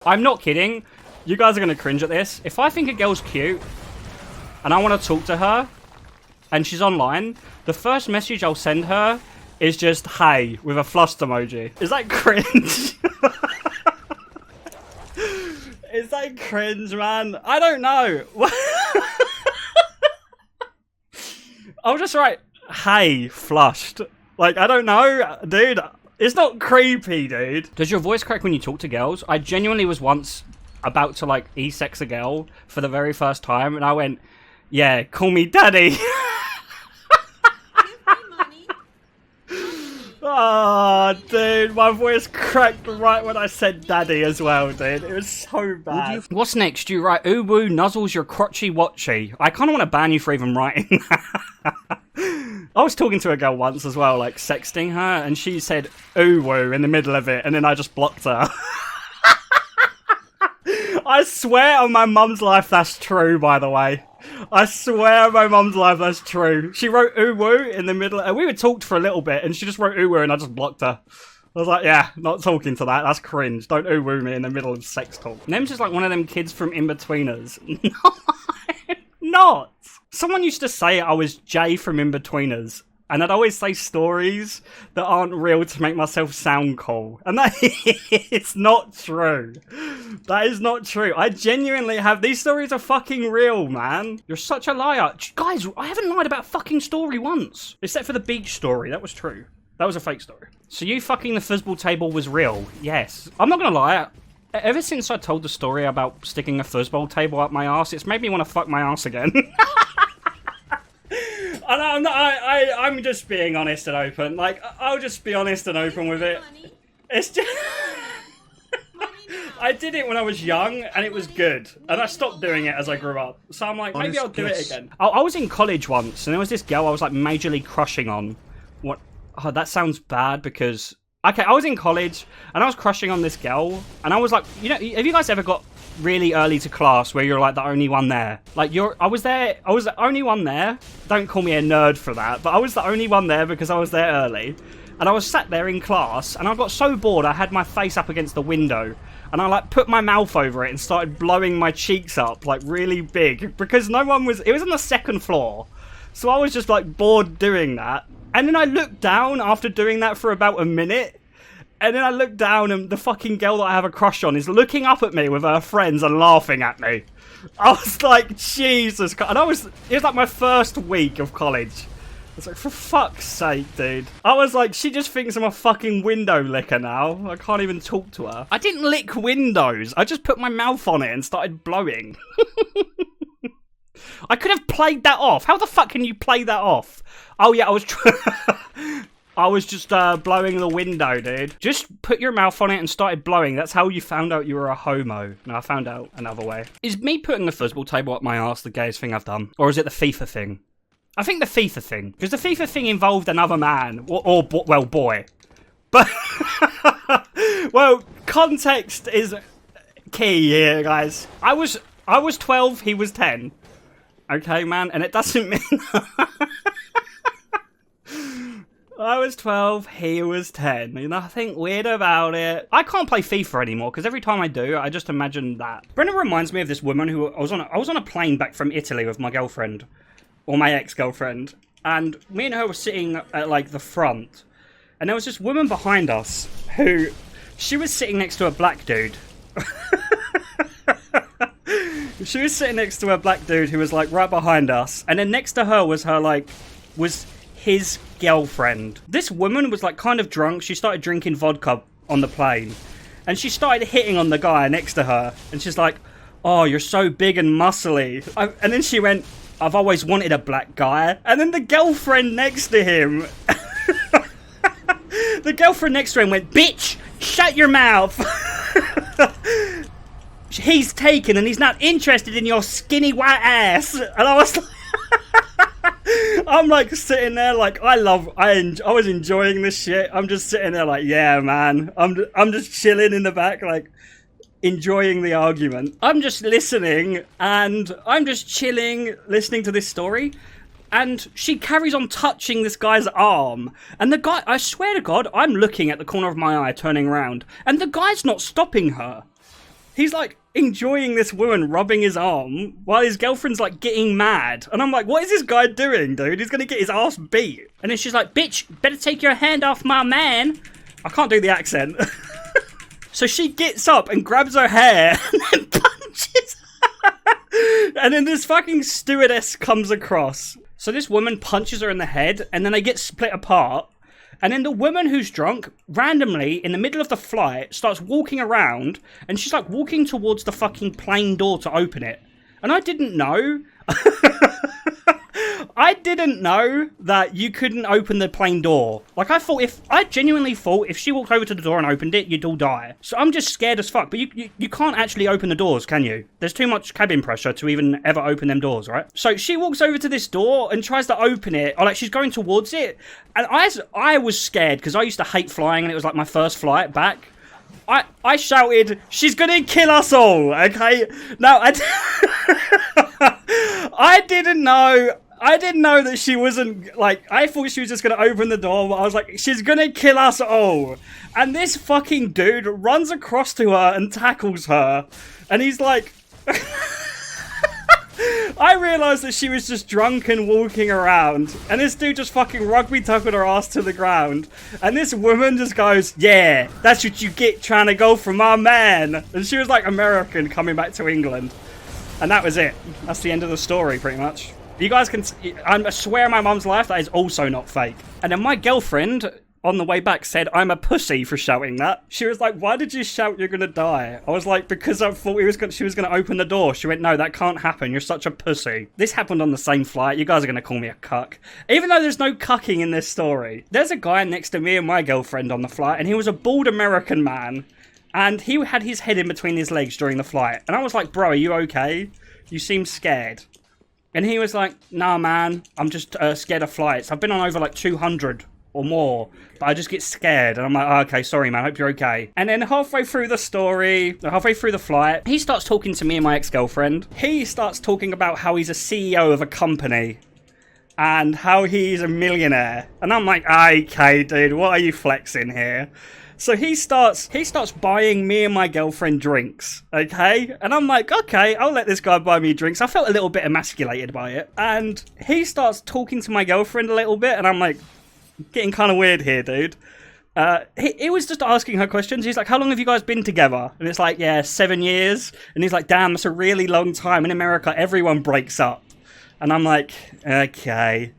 I'm not kidding. You guys are going to cringe at this. If I think a girl's cute and I want to talk to her and she's online, the first message I'll send her is just hey with a flushed emoji. Is that cringe? Is that cringe, man? I don't know. I'll just write hey flushed. Like, I don't know, dude. It's not creepy, dude. Does your voice crack when you talk to girls? I genuinely was once about to, like, e-sex a girl for the very first time, and I went, yeah, call me daddy. Oh, dude, my voice cracked right when I said daddy as well, dude. It was so bad. What's next? You write, ooh woo, nuzzles your crotchy watchy. I kind of want to ban you for even writing that. I was talking to a girl once as well, like sexting her, and she said ooh woo in the middle of it, and then I just blocked her. I swear on my mum's life that's true, by the way. I swear on my mum's life that's true. She wrote ooh woo in the middle, and we were talked for a little bit, and she just wrote ooh woo, and I just blocked her. I was like, yeah, not talking to that. That's cringe. Don't ooh woo me in the middle of sex talk. Nem's just like one of them kids from In-Betweeners. No, I'm not. Someone used to say I was Jay from In-Betweeners. And I'd always say stories that aren't real to make myself sound cool. And that is not true. That is not true. I genuinely have... These stories are fucking real, man. You're such a liar. Guys, I haven't lied about a fucking story once. Except for the beach story. That was true. That was a fake story. So you fucking the foosball table was real? Yes. I'm not gonna lie. Ever since I told the story about sticking a foosball table up my ass, it's made me want to fuck my ass again. And I'm just being honest and open. Like, I'll just be honest and open with it. It's just... I did it when I was young, and it was good. And I stopped doing it as I grew up. So I'm like, maybe I'll do it again. I was in college once, and there was this girl I was, like, majorly crushing on. What? Oh, that sounds bad, because... Okay, I was in college, and I was crushing on this girl, and I was like... You know, have you guys ever got really early to class where you're like the only one there? Like I was the only one there. Don't call me a nerd for that, but I was the only one there because I was there early. And I was sat there in class, and I got so bored I had my face up against the window, and I like put my mouth over it and started blowing my cheeks up like really big because no one was... It was on the second floor, so I was just like bored doing that. And then I looked down after doing that for about a minute. And then I look down and the fucking girl that I have a crush on is looking up at me with her friends and laughing at me. I was like, Jesus Christ. And it was like my first week of college. I was like, for fuck's sake, dude. I was like, she just thinks I'm a fucking window licker now. I can't even talk to her. I didn't lick windows. I just put my mouth on it and started blowing. I could have played that off. How the fuck can you play that off? Oh yeah, I was just blowing the window, dude. Just put your mouth on it and started blowing. That's how you found out you were a homo. No, I found out another way. Is me putting the foosball table up my arse the gayest thing I've done? Or is it the FIFA thing? I think the FIFA thing. Because the FIFA thing involved another man. Well, boy. But, well, context is key here, guys. I was 12, he was 10. Okay, man? And it doesn't mean... I was 12, he was 10. Nothing weird about it. I can't play FIFA anymore, because every time I do, I just imagine that. Brenna reminds me of this woman who... I was on a plane back from Italy with my girlfriend. Or my ex-girlfriend. And me and her were sitting at, like, the front. And there was this woman behind us who... She was sitting next to a black dude. She was sitting next to a black dude who was, like, right behind us. And then next to her was her, like... Was his girlfriend. This woman was, like, kind of drunk. She started drinking vodka on the plane. And she started hitting on the guy next to her. And she's like, oh, you're so big and muscly. And then she went, I've always wanted a black guy. And then the girlfriend next to him... the girlfriend next to him went, bitch, shut your mouth. He's taken and he's not interested in your skinny white ass. And I was like... I'm like sitting there like I was enjoying this shit. I'm just sitting there like, yeah, man. I'm just chilling in the back like enjoying the argument. I'm just listening and I'm just chilling listening to this story. And she carries on touching this guy's arm. And the guy, I swear to God, I'm looking at the corner of my eye turning around and the guy's not stopping her. he's like enjoying this woman rubbing his arm while his girlfriend's like getting mad. And I'm like, what is this guy doing, dude? He's gonna get his ass beat. And then she's like, bitch, better take your hand off my man. I can't do the accent. So she gets up and grabs her hair and then punches her. And then this fucking stewardess comes across. So this woman punches her in the head and then they get split apart. And then the woman who's drunk, randomly, in the middle of the flight, starts walking around, and she's like walking towards the fucking plane door to open it. And I didn't know. I didn't know that you couldn't open the plane door. Like, I genuinely thought if she walked over to the door and opened it, you'd all die. So I'm just scared as fuck. But you can't actually open the doors, can you? There's too much cabin pressure to even ever open them doors, right? So she walks over to this door and tries to open it, or like she's going towards it. And I was scared because I used to hate flying and it was like my first flight back. I shouted, she's gonna kill us all, okay? Now, I didn't know that she wasn't, like, I thought she was just going to open the door, but I was like, she's going to kill us all. And this fucking dude runs across to her and tackles her. And he's like... I realised that she was just drunk and walking around. And this dude just fucking rugby tackled her ass to the ground. And this woman just goes, yeah, that's what you get trying to go for my man. And she was like American coming back to England. And that was it. That's the end of the story, pretty much. You guys can... I swear on my mum's life, that is also not fake. And then my girlfriend, on the way back, said, I'm a pussy for shouting that. She was like, why did you shout you're going to die? I was like, because I thought she was going to open the door. She went, no, that can't happen. You're such a pussy. This happened on the same flight. You guys are going to call me a cuck. Even though there's no cucking in this story. There's a guy next to me and my girlfriend on the flight, and he was a bald American man. And he had his head in between his legs during the flight. And I was like, bro, are you okay? You seem scared. And he was like, nah, man, I'm just scared of flights. I've been on over like 200 or more, but I just get scared. And I'm like, oh, okay, sorry, man, I hope you're okay. And then halfway through the flight, he starts talking to me and my ex-girlfriend. He starts talking about how he's a CEO of a company and how he's a millionaire. And I'm like, okay, dude, what are you flexing here? So he starts buying me and my girlfriend drinks, okay? And I'm like, okay, I'll let this guy buy me drinks. I felt a little bit emasculated by it. And he starts talking to my girlfriend a little bit, and I'm like, getting kind of weird here, dude. He was just asking her questions. He's like, how long have you guys been together? And it's like, yeah, 7 years. And he's like, damn, that's a really long time. In America, everyone breaks up. And I'm like, okay.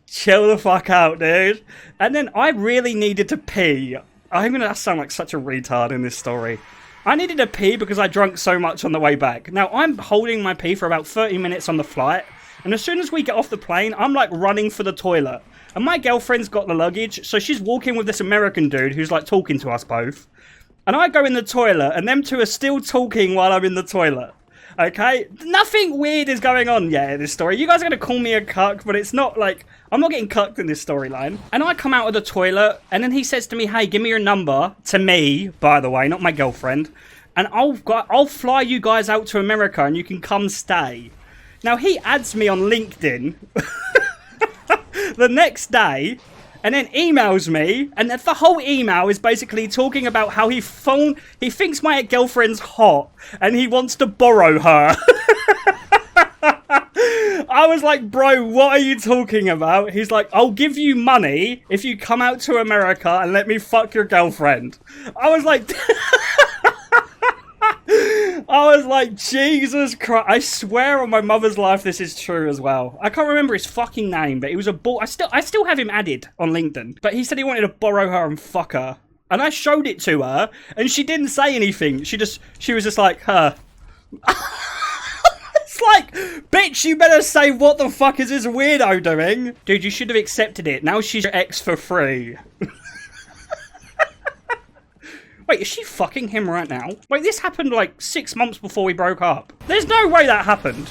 Chill the fuck out, dude. And then I really needed to pee. I'm gonna sound like such a retard in this story. I needed to pee because I drank so much on the way back. Now, I'm holding my pee for about 30 minutes on the flight. And as soon as we get off the plane, I'm like running for the toilet. And my girlfriend's got the luggage, so she's walking with this American dude who's like talking to us both. And I go in the toilet, and them two are still talking while I'm in the toilet. Okay? Nothing weird is going on yet in this story. You guys are going to call me a cuck, but it's not like... I'm not getting cucked in this storyline. And I come out of the toilet, and then he says to me, hey, give me your number. To me, by the way, not my girlfriend. And I'll fly you guys out to America, and you can come stay. Now, he adds me on LinkedIn the next day, and then emails me, and the whole email is basically talking about how he thinks my girlfriend's hot, and he wants to borrow her. I was like, bro, what are you talking about? He's like, I'll give you money if you come out to America and let me fuck your girlfriend. I was like, Jesus Christ. I swear on my mother's life this is true as well. I can't remember his fucking name, but he was a bull. I still have him added on LinkedIn. But he said he wanted to borrow her and fuck her. And I showed it to her, and she didn't say anything. She was just like, huh. It's like, bitch, you better say what the fuck is this weirdo doing? Dude, you should have accepted it. Now she's your ex for free. Wait, is she fucking him right now? Wait, this happened like 6 months before we broke up. There's no way that happened.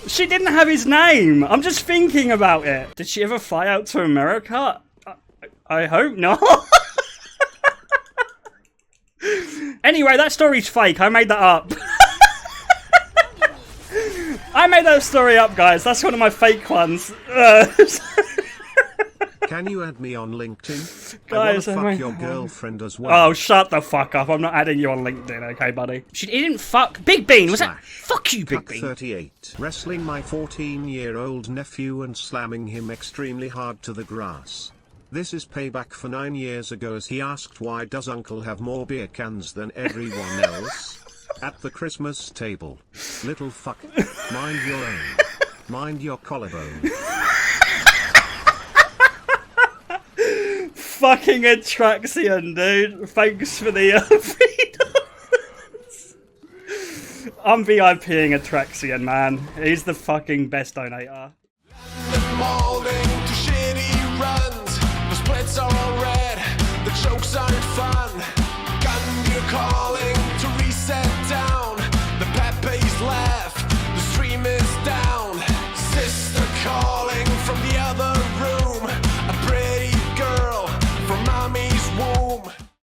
She didn't have his name. I'm just thinking about it. Did she ever fly out to America? I hope not. Anyway, that story's fake. I made that up. I made that story up, guys. That's one of my fake ones. Can you add me on LinkedIn? Guys, I wanna fuck your girlfriend as well. Oh, shut the fuck up. I'm not adding you on LinkedIn, okay, buddy? He didn't fuck... Big Bean, was that... Fuck you, Big Bean. 38. Wrestling my 14-year-old nephew and slamming him extremely hard to the grass. This is payback for 9 years ago as he asked why does uncle have more beer cans than everyone else? At the Christmas table. Little fuck. Mind your own. Mind your collarbone. Fucking Atraxian, dude. Thanks for the $3. I'm VIPing Atraxian, man. He's the fucking best donator. Molding to shitty runs. The splits are all red. The jokes aren't fun.